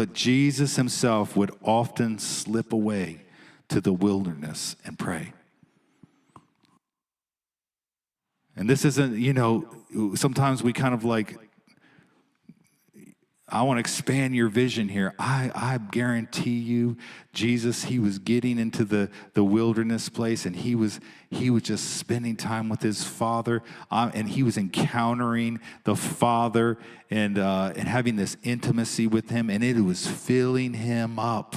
But Jesus himself would often slip away to the wilderness and pray. And this isn't, sometimes we kind of like, I want to expand your vision here. I guarantee you, Jesus, he was getting into the wilderness place, and he was just spending time with his Father, and he was encountering the Father and having this intimacy with him, and it was filling him up,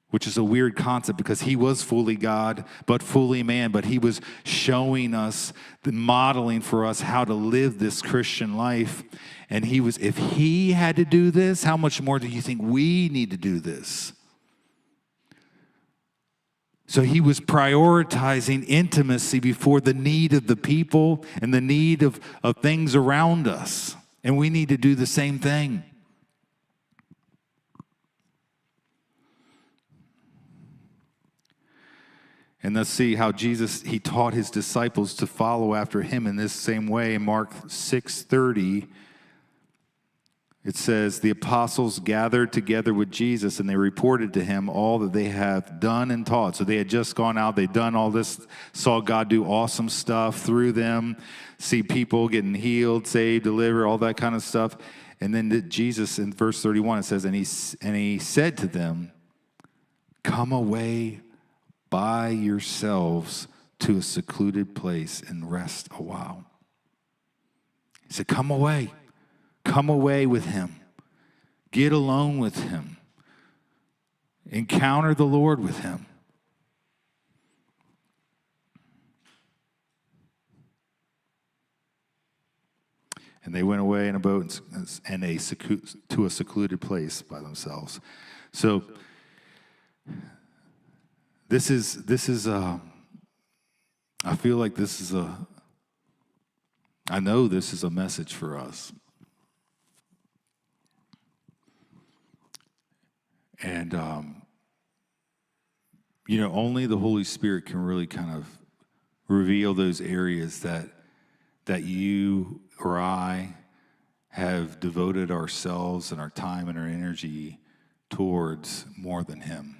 which is a weird concept because he was fully God, but fully man, but he was showing us, modeling for us how to live this Christian life. And if he had to do this, how much more do you think we need to do this? So he was prioritizing intimacy before the need of the people and the need of things around us. And we need to do the same thing. And let's see how Jesus, he taught his disciples to follow after him in this same way. In Mark 6:30, it says, the apostles gathered together with Jesus, and they reported to him all that they have done and taught. So they had just gone out, they'd done all this, saw God do awesome stuff through them, see people getting healed, saved, delivered, all that kind of stuff. And then Jesus, in verse 31, it says, and he said to them, come away by yourselves to a secluded place and rest a while. He said, come away. Come away with him. Get alone with him. Encounter the Lord with him. And they went away in a boat to a secluded place by themselves. So this is I feel like I know this is a message for us. And, only the Holy Spirit can really kind of reveal those areas that you or I have devoted ourselves and our time and our energy towards more than him.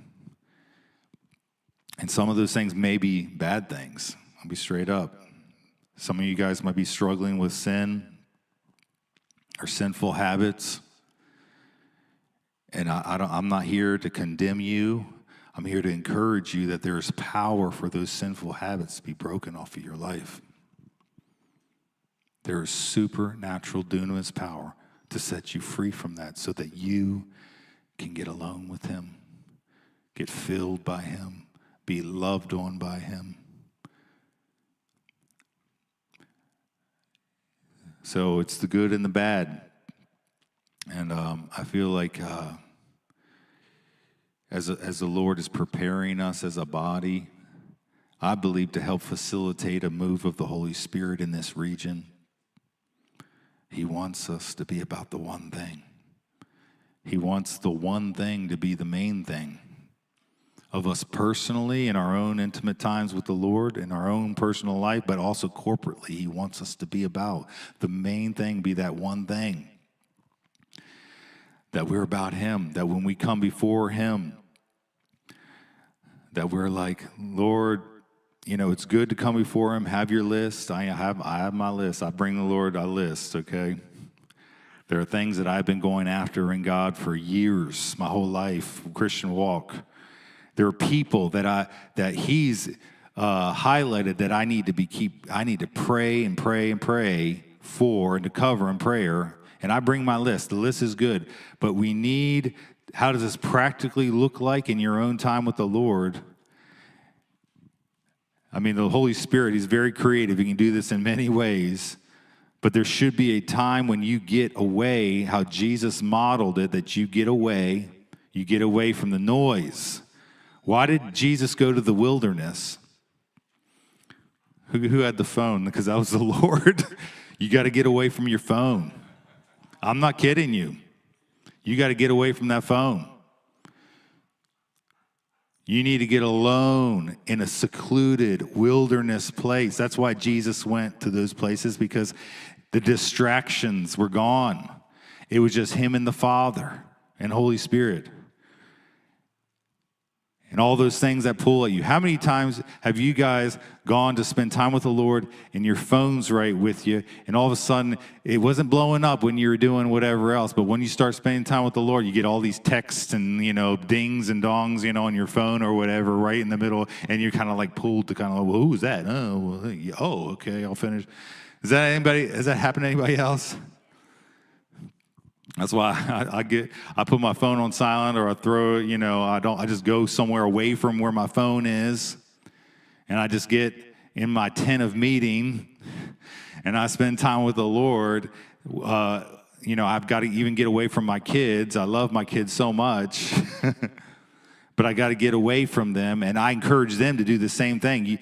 And some of those things may be bad things. I'll be straight up. Some of you guys might be struggling with sin or sinful habits. And I'm not here to condemn you. I'm here to encourage you that there is power for those sinful habits to be broken off of your life. There is supernatural dunamis power to set you free from that so that you can get alone with him, get filled by him, be loved on by him. So it's the good and the bad. And I feel like as the Lord is preparing us as a body, I believe to help facilitate a move of the Holy Spirit in this region, he wants us to be about the one thing. He wants the one thing to be the main thing of us personally in our own intimate times with the Lord, in our own personal life, but also corporately. He wants us to be about the main thing, be that one thing. That we're about him, that when we come before him, that we're like, Lord, it's good to come before him, have your list. I have my list. I bring the Lord a list, okay? There are things that I've been going after in God for years, my whole life, Christian walk. There are people that he's highlighted that I need to pray and pray and pray for and to cover in prayer. And I bring my list. The list is good. But how does this practically look like in your own time with the Lord? I mean, the Holy Spirit, he's very creative. He can do this in many ways. But there should be a time when you get away, how Jesus modeled it, that you get away from the noise. Why did Jesus go to the wilderness? Who had the phone? Because that was the Lord. You got to get away from your phone. I'm not kidding you. You got to get away from that phone. You need to get alone in a secluded wilderness place. That's why Jesus went to those places, because the distractions were gone. It was just him and the Father. and Holy Spirit. And all those things that pull at you. How many times have you guys gone to spend time with the Lord and your phone's right with you, and all of a sudden it wasn't blowing up when you were doing whatever else, but when you start spending time with the Lord, you get all these texts and, dings and dongs, on your phone or whatever right in the middle, and you're kind of like pulled to kind of, well, who's that? Oh, okay, I'll finish. Has that happened to anybody else? That's why I put my phone on silent, or I throw it, I just go somewhere away from where my phone is, and I just get in my tent of meeting, and I spend time with the Lord. I've got to even get away from my kids. I love my kids so much, but I got to get away from them, and I encourage them to do the same thing.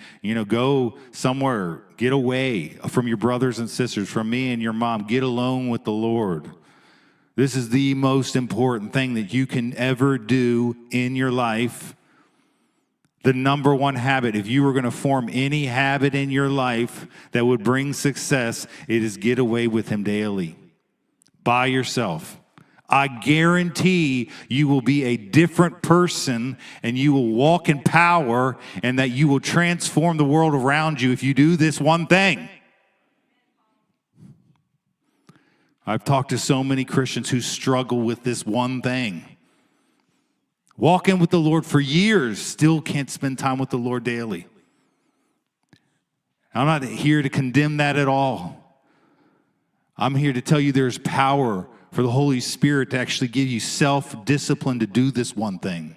Go somewhere, get away from your brothers and sisters, from me and your mom. Get alone with the Lord. This is the most important thing that you can ever do in your life. The number one habit, if you were going to form any habit in your life that would bring success, it is get away with him daily, by yourself. I guarantee you will be a different person, and you will walk in power, and that you will transform the world around you if you do this one thing. I've talked to so many Christians who struggle with this one thing. Walking with the Lord for years, still can't spend time with the Lord daily. I'm not here to condemn that at all. I'm here to tell you there's power for the Holy Spirit to actually give you self-discipline to do this one thing.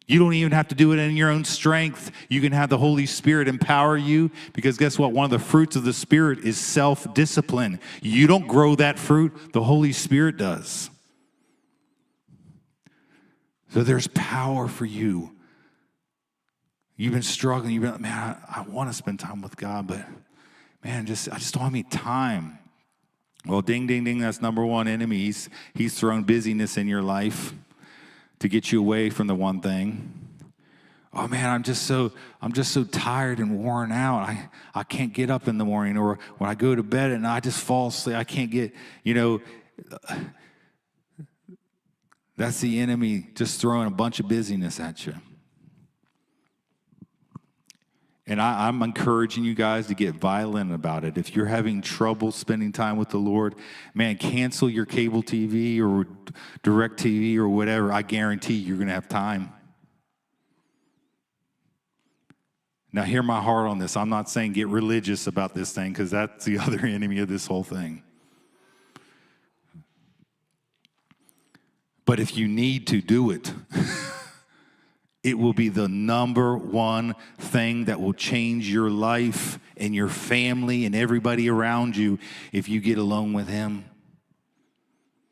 You don't even have to do it in your own strength. You can have the Holy Spirit empower you, because guess what? One of the fruits of the Spirit is self-discipline. You don't grow that fruit. The Holy Spirit does. So there's power for you. You've been struggling. You've been like, man, I want to spend time with God, but man, I just don't have any time. Well, ding, ding, ding, that's number one enemy. He's thrown busyness in your life to get you away from the one thing. Oh man, I'm just so tired and worn out. I can't get up in the morning, or when I go to bed and I just fall asleep. I can't get, that's the enemy just throwing a bunch of busyness at you. And I'm encouraging you guys to get violent about it. If you're having trouble spending time with the Lord, man, cancel your cable TV or direct TV or whatever. I guarantee you're going to have time. Now, hear my heart on this. I'm not saying get religious about this thing, because that's the other enemy of this whole thing. But if you need to do it, it will be the number one thing that will change your life and your family and everybody around you if you get alone with him.